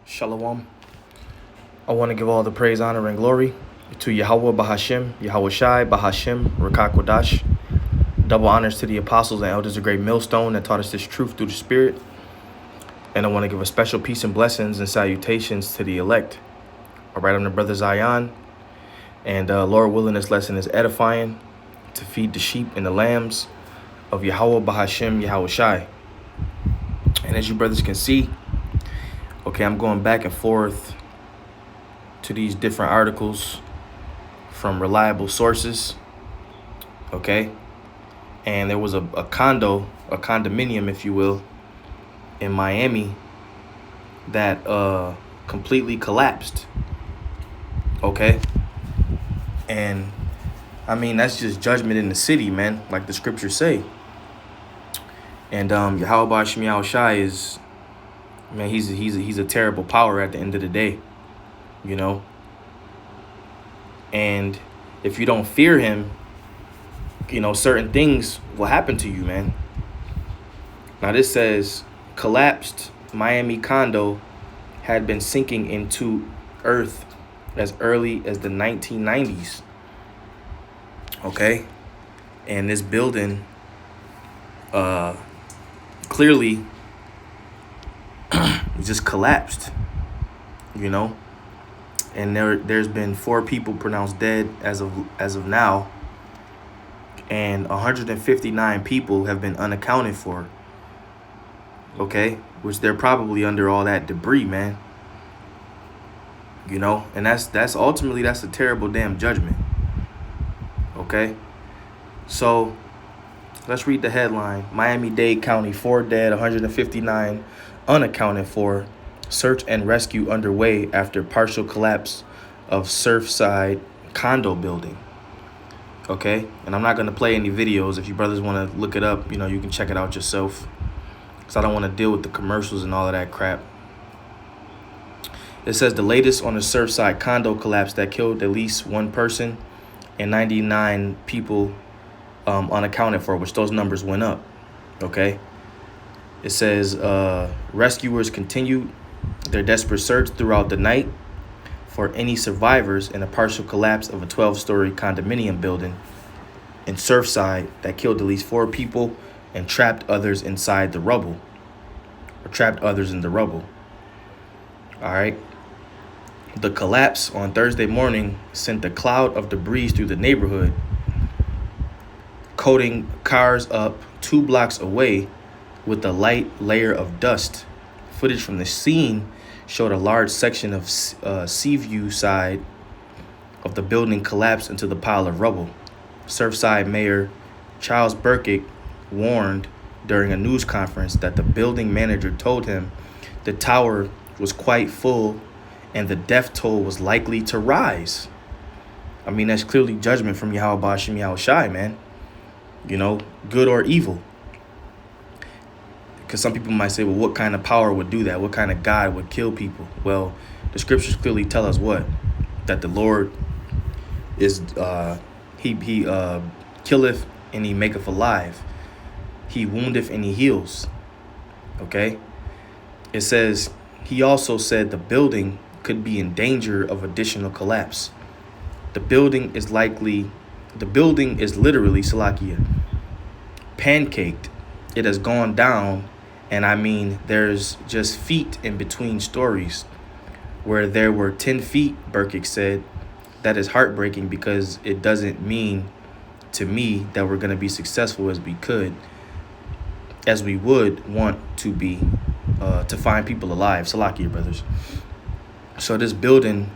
Shalom. I want to give all the praise, honor, and glory to Yahweh Bahashim, Yahweh Shai, Bahashim, Rakakwadash. Double honors to the apostles and elders of Great Millstone that taught us this truth through the Spirit. And I want to give a special peace and blessings and salutations to the elect. All right, I'm the brother Zion. And Lord willing, this lesson is edifying to feed the sheep and the lambs of Yahweh Bahashim, Yahweh Shai. And as you brothers can see, okay, I'm going back and forth to these different articles from reliable sources, okay? And there was a condominium, if you will, in Miami that completely collapsed, okay? And, I mean, that's just judgment in the city, man, like the scriptures say. And Yahweh Bashim Yahweh Shai is, man, he's a terrible power at the end of the day, you know. And if you don't fear him, you know, certain things will happen to you, man. Now this says collapsed Miami condo had been sinking into earth as early as the 1990s. Okay, and this building clearly just collapsed, you know. And there's been 4 people pronounced dead as of now, and 159 people have been unaccounted for. Okay, which they're probably under all that debris, man. You know, and that's ultimately that's a terrible damn judgment. Okay, so let's read the headline: Miami-Dade County, 4 dead, 159 unaccounted for. Search and rescue underway after partial collapse of Surfside condo building. Okay, and I'm not going to play any videos. If you brothers want to look it up, you know, you can check it out yourself, because I don't want to deal with the commercials and all of that crap. It says the latest on the Surfside condo collapse that killed at least 1 person and 99 people unaccounted for, which those numbers went up. Okay, it says rescuers continued their desperate search throughout the night for any survivors in a partial collapse of a 12-story condominium building in Surfside that killed at least 4 people and trapped others inside the rubble, or trapped others in the rubble. All right. The collapse on Thursday morning sent a cloud of debris through the neighborhood, coating cars up 2 blocks away with a light layer of dust. Footage from the scene showed a large section of Seaview side of the building collapse into the pile of rubble. Surfside Mayor Charles Burkitt warned during a news conference that the building manager told him the tower was quite full and the death toll was likely to rise. I mean, that's clearly judgment from Yahweh Bashim Yahweh Shai, man. You know, good or evil. Because some people might say, well, what kind of power would do that? What kind of God would kill people? Well, the scriptures clearly tell us what? That the Lord is, he killeth and he maketh alive. He woundeth and he heals. Okay? It says, he also said the building could be in danger of additional collapse. The building is literally, Salakia, pancaked. It has gone down. And I mean, there's just feet in between stories. Where there were 10 feet, Burkitt said. That is heartbreaking, because it doesn't mean to me that we're going to be successful as we would want to be, to find people alive. Salakia, brothers. So this building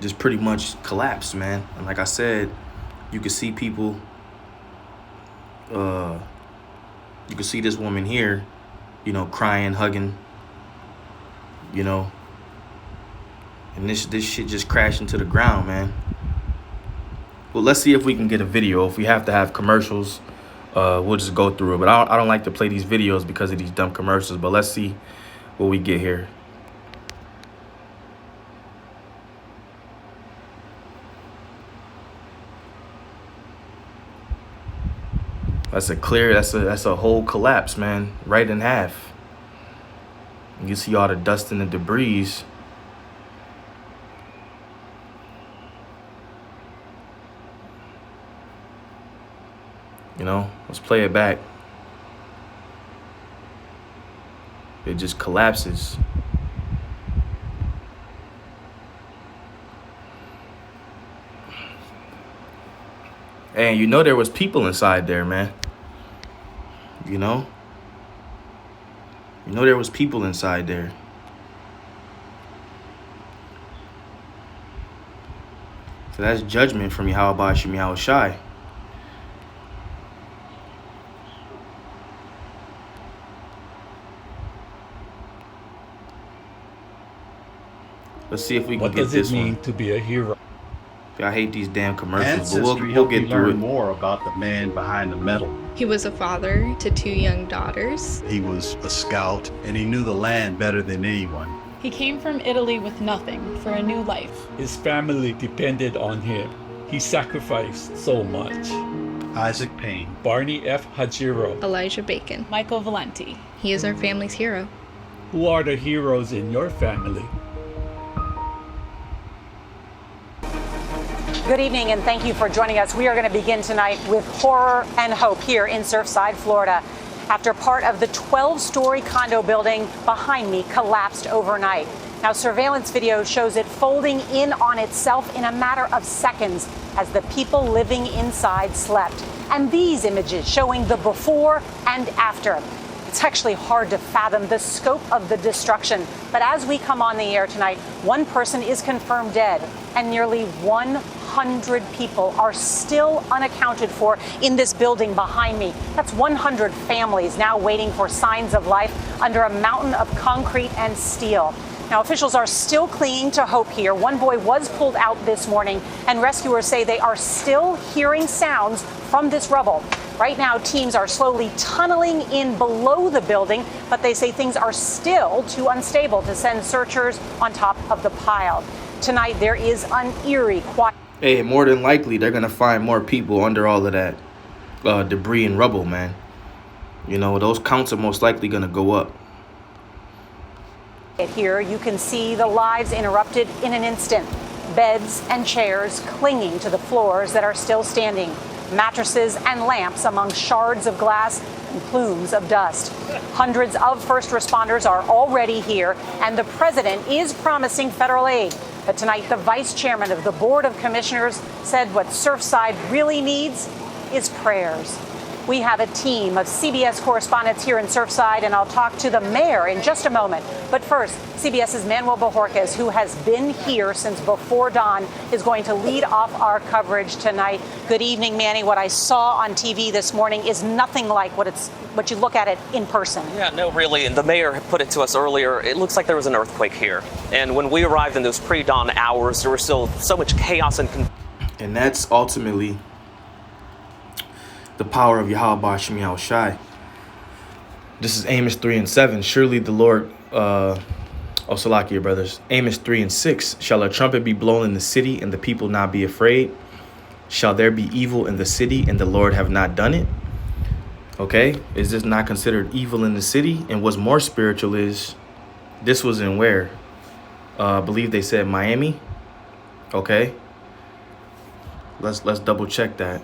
just pretty much collapsed, man. And like I said, you could see people, you could see this woman here, you know, crying, hugging, you know, and this shit just crashed into the ground, man. Well, let's see if we can get a video. If we have to have commercials, we'll just go through it. But I don't like to play these videos because of these dumb commercials. But let's see what we get here. That's a whole collapse, man, right in half. You see all the dust and the debris You know, let's play it back. It just collapses. And you know there was people inside there, man. You know there was people inside there. So that's judgment from Yahweh Shem Yahweh Shai. Let's see if we can get this one. What does it mean to be a hero? I hate these damn commercials, Ancestry but we'll get through it. More about the man behind the medal. He was a father to 2 young daughters. He was a scout, and he knew the land better than anyone. He came from Italy with nothing for a new life. His family depended on him. He sacrificed so much. Isaac Payne. Barney F. Hajiro. Elijah Bacon. Michael Valenti. He is our family's hero. Who are the heroes in your family? Good evening, and thank you for joining us. We are going to begin tonight with horror and hope here in Surfside, Florida, after part of the 12-story condo building behind me collapsed overnight. Now, surveillance video shows it folding in on itself in a matter of seconds as the people living inside slept. And these images showing the before and after. It's actually hard to fathom the scope of the destruction. But as we come on the air tonight, one person is confirmed dead, and nearly 100 people are still unaccounted for in this building behind me. That's 100 families now waiting for signs of life under a mountain of concrete and steel. Now, officials are still clinging to hope here. One boy was pulled out this morning, and rescuers say they are still hearing sounds from this rubble. Right now, teams are slowly tunneling in below the building, but they say things are still too unstable to send searchers on top of the pile. Tonight, there is an eerie quiet. Hey, more than likely, they're going to find more people under all of that debris and rubble, man. You know, those counts are most likely going to go up. Here, you can see the lives interrupted in an instant. Beds and chairs clinging to the floors that are still standing. Mattresses and lamps among shards of glass and plumes of dust. Hundreds of first responders are already here, and the president is promising federal aid. But tonight, the vice chairman of the Board of Commissioners said what Surfside really needs is prayers. We have a team of CBS correspondents here in Surfside, and I'll talk to the mayor in just a moment. But first, CBS's Manuel Bojorquez, who has been here since before dawn, is going to lead off our coverage tonight. Good evening, Manny. What I saw on TV this morning is nothing like what you look at it in person. Yeah, no, really. And the mayor put it to us earlier. It looks like there was an earthquake here. And when we arrived in those pre-dawn hours, there was still so much chaos and And that's ultimately the power of Yahweh Shem Yahweh Shai. This is Amos 3:7. Surely the Lord, Salakia, brothers. Amos 3:6. Shall a trumpet be blown in the city, and the people not be afraid? Shall there be evil in the city, and the Lord have not done it? Okay, is this not considered evil in the city? And what's more spiritual is, this was in where? I believe they said Miami. Okay, let's double check that.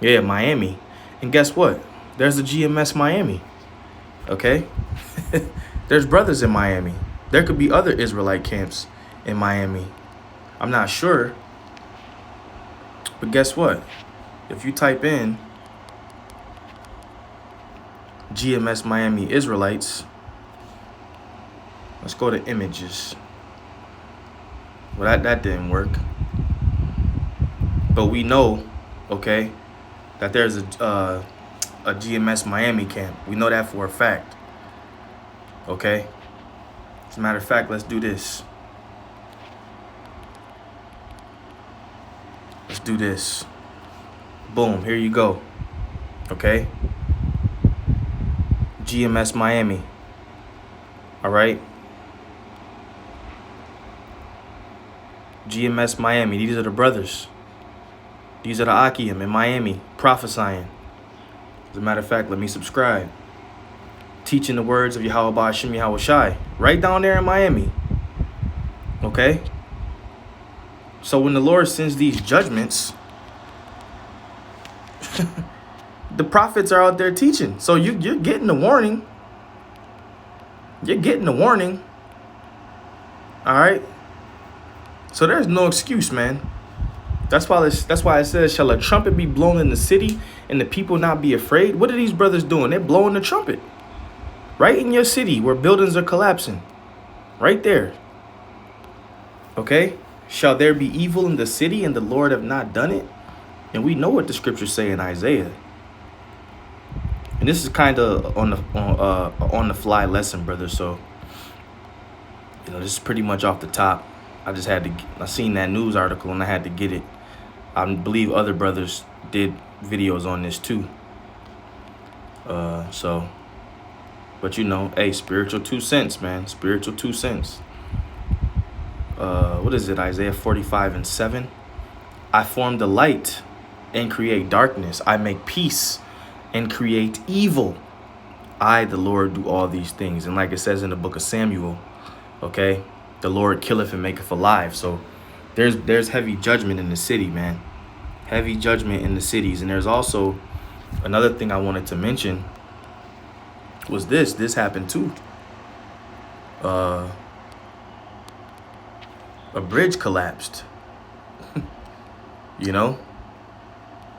Yeah, Miami. And guess what? There's the GMS Miami. Okay? There's brothers in Miami. There could be other Israelite camps in Miami. I'm not sure. But guess what? If you type in GMS Miami Israelites, let's go to images. Well, that didn't work. But we know, okay, that there's a GMS Miami camp. We know that for a fact. Okay? As a matter of fact, let's do this. Let's do this. Boom, here you go. Okay? GMS Miami. All right? GMS Miami. These are the brothers. These are the Akim in Miami prophesying. As a matter of fact, let me subscribe. Teaching the words of Yahweh Shem Yahweh Shai. Right down there in Miami. Okay? So when the Lord sends these judgments, the prophets are out there teaching. So you're getting the warning. You're getting the warning. All right. So there's no excuse, man. That's why it says, shall a trumpet be blown in the city and the people not be afraid? What are these brothers doing? They're blowing the trumpet right in your city where buildings are collapsing. Right there. Okay. Shall there be evil in the city and the Lord have not done it? And we know what the scriptures say in Isaiah. And this is kind of on the fly lesson, brother. So, this is pretty much off the top. I seen that news article and I had to get it. I believe other brothers did videos on this too. But hey, spiritual 2 cents, man. Spiritual 2 cents. What is it? Isaiah 45:7. I form the light and create darkness. I make peace and create evil. I, the Lord, do all these things. And like it says in the book of Samuel, okay, the Lord killeth and maketh alive. So there's heavy judgment in the city, man. Heavy judgment in the cities. And there's also another thing I wanted to mention was this. This happened too. A bridge collapsed.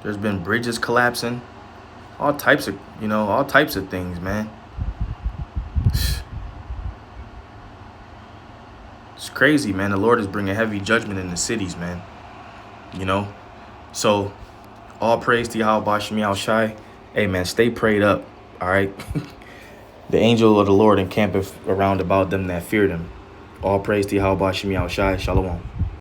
There's been bridges collapsing. All types of things, man. It's crazy, man. The Lord is bringing heavy judgment in the cities, man. So all praise to Yahweh Bashim Yahushai. Hey, man, stay prayed up, all right? The angel of the Lord encampeth around about them that fear them. All praise to Yahweh Bashim Yahushai. Shalom.